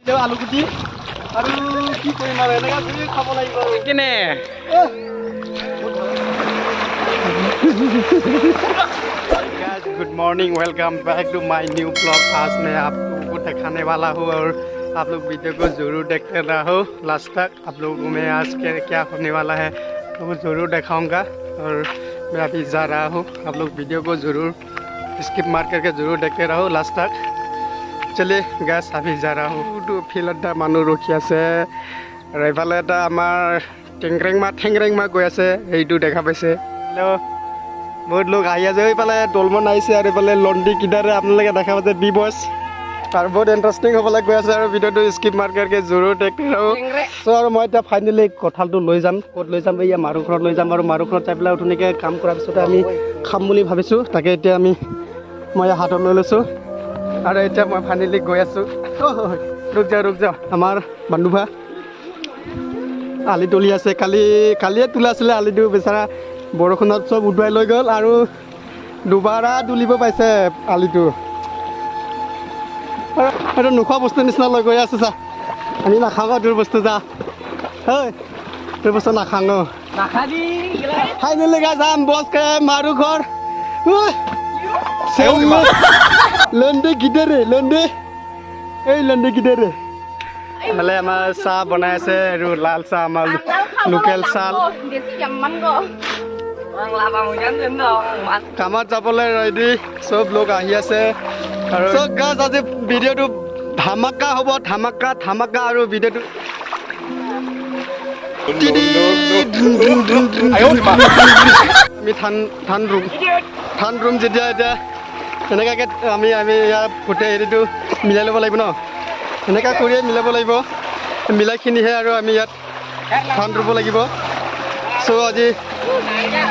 আলু গুটি আৰু কি কৰিম আৰু এনেকা ঘূৰি খাব লাগিব আৰু কেনে good morning welcome back to my new blog. आज मैं आप लोगों को दिखाने वाला हूँ और आप लोग वीडियो को ज़रूर देखते रहो लास्ट तक। आप लोगों को मैं आज क्या होने वाला है तो वो ज़रूर दिखाऊंगा और मैं अभी जा रहा हूँ। आप लोग वीडियो को ज़रूर स्किप मार करके ज़रूर देखते रहो लास्ट तक। चलिए गैस अभी जा रहा हूँ। ফিল্ড এটা মানুহ ৰখি আছে আৰু এইফালে এটা আমাৰ ঠেংৰেংমা গৈ আছে, সেইটো দেখা পাইছে। বহুত লোক আহি আছে, এইফালে দলমন আহিছে আৰু এইফালে লণ্ডি কিনাৰে আপোনালোকে দেখা পাইছে বি বছ আৰু বহুত ইণ্টাৰেষ্টিং হ'বলৈ গৈ আছে আৰু ভিডিঅ'টো স্কিপ মাৰ কৰিকে জৰুৰ দেখতে আৰু আৰু মই এতিয়া ফাইনেলি কঁঠালটো লৈ যাম। ক'ত লৈ যাম? এইয়া মাৰুঘৰত লৈ যাম আৰু মাৰুঘৰত যাই পেলাই ধুনীয়াকৈ কাম কৰাৰ পিছতে আমি খাম বুলি ভাবিছোঁ। তাকে এতিয়া মই হাতত লৈ লৈছোঁ আৰু এতিয়া মই ফাইনেলি গৈ আছোঁ। ৰুক যাওঁ আমাৰ বান্ধুভা আলি তুলি আছে। কালিয়ে তোলা আছিলে আলিটো, বেচাৰা বৰষুণত চব উটুৱাই লৈ গ'ল আৰু দুবাৰা তুলিব পাইছে আলিটো। এইটো নোখোৱা বস্তু নিচিনা লৈ গৈ আছে চা। আমি নাখাওঁ তোৰ বস্তু যা, হয় তোৰ বস্তু নাখাওঁ। ফাইনেলি গা যাম বছকে মাৰু ঘৰ লণ্ডে গিটাৰে এই লণ্ডে গিটাৰে মানে আমাৰ চাহ বনাই আছে আৰু লাল চাহ, আমাৰ লোকেল চাহ। কামত যাবলৈ ৰেডি চব লোক আহি আছে আৰু চব গাছ আজি ভিডিঅ'টো ধামাকা হ'ব, ধামাকা আৰু ভিডিঅ'টো আমি ঠান ৰুম যেতিয়া এতিয়া এনেকুৱাকৈ আমি ইয়াৰ গোটেই হেৰিটো মিলাই ল'ব লাগিব ন। এনেকুৱা কৰিয়ে মিলাব লাগিব, মিলাইখিনিহে আৰু আমি ইয়াত ধান ৰুব লাগিব। চ' আজি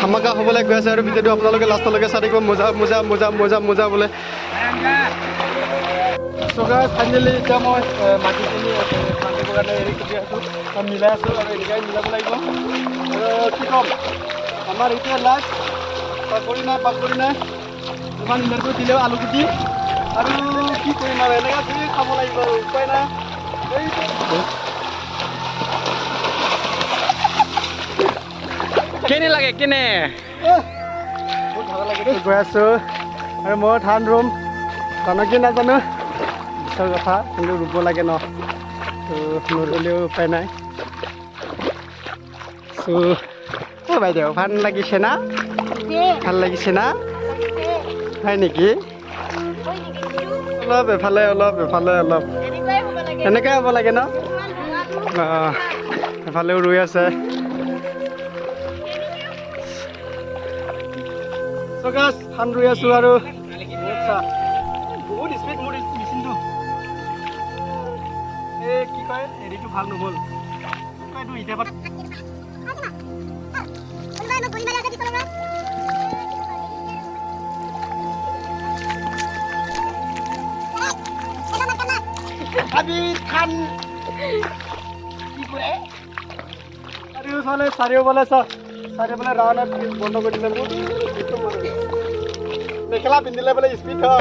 ধামাকা হ'বলৈ গৈ আছে আৰু ভিডিঅ'টো আপোনালোকে লাষ্টলৈকে চাই থাকিব। মজা বোলে। চ' ফাইনেলি এতিয়া মই মাটিখিনি ধান ৰুবৰ কাৰণে হেৰি কৰি আছোঁ, মিলাই আছোঁ আৰু এনেকুৱাই মিলাব লাগিব। আৰু কি ক'ম, আমাৰ এতিয়া লাষ্ট পাকৰি নাই ইমান ইণ্টাৰভিউ দিলেও আলু গুটি আৰু কি কৰিম আৰু এনেকুৱা ঘূৰি খাব লাগিব আৰু উপায় নাই। কেনে লাগে বহুত ভাল লাগে গৈ আছোঁ আৰু মই ধান ৰুম জানো কি নাজানো পিছৰ কথা, কিন্তু ৰুব লাগে ন, ত' নৰুলেও উপায় নাই। চ' বাইদেউ ভাল লাগিছে না? হয় নেকি? অলপ এফালে এনেকৈ হ'ব লাগে ন। এফালেও ৰুই আছে। ধান ৰুই আছোঁ আৰু বহুত স্পীড মোৰ মেচিনটো, এই কি কয় হেৰিটো ভাল নহ'ল, এইটো এতিয়া চাৰিওফালে ৰাউণ্ড বন্ধ কৰি দিলে। মেখেলা পিন্ধিলে বোলে স্পীড হয়।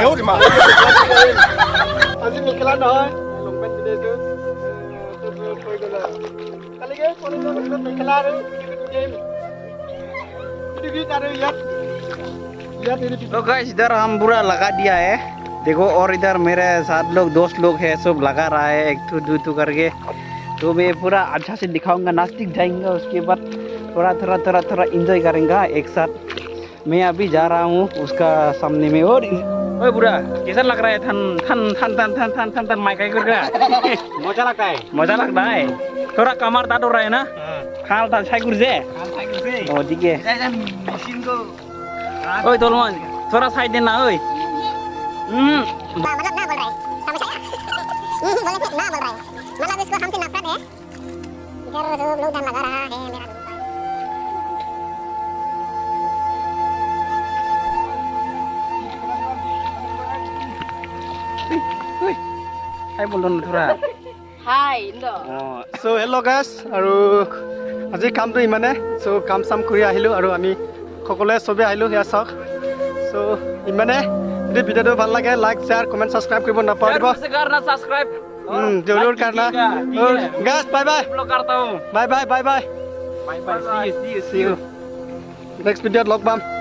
আজি মেখেলা নহয়, লংপেণ্ট পিন্ধিছোঁ হৈ গ'ল আৰু মেখেলা আৰু तो गाइस इधर हम पूरा लगा दिया है, देखो। और इधर मेरे साथ दोस्त लोग हैं, सब लगा रहा है एक दो करके। तो मैं पूरा अच्छा से दिखाऊंगा, नास्तिक जाएंगे, उसके बाद थोड़ा इंजॉय करेंगे एक साथ। मैं अभी जा रहा हूँ उसका सामने में। और ओए बुरा कैसा लग रहा है? थन माइक मजा लगता है थोड़ा कमर दर्द हो रहा है ना? खाल था साइकुर से ओ ठीक है। मशीन को ओए तोलमान थोड़ा साइड देना ओए। मतलब ना बोल रहा है बोले थे ना बोल रहा है, मतलब इसको हमसे नफरत है। इधर सब लोग लगा रहा है मेरा हाय बोल दो थोड़ा हाय सो हेलो गाइस আৰু আজি কামটো ইমানে। চ' কাম চাম কৰি আহিলোঁ আৰু আমি সকলোৱে চবেই আহিলোঁ, সেয়া চাওক। চ' ইমানে। যদি ভিডিঅ'টো ভাল লাগে লাইক শ্বেয়াৰ কমেণ্ট ছাবস্ক্ৰাইব কৰিব নাপাহৰিব। जरूर करना गाइस बाय बाय फॉलो करता हूँ bye bye bye bye bye bye see you see you next video log bam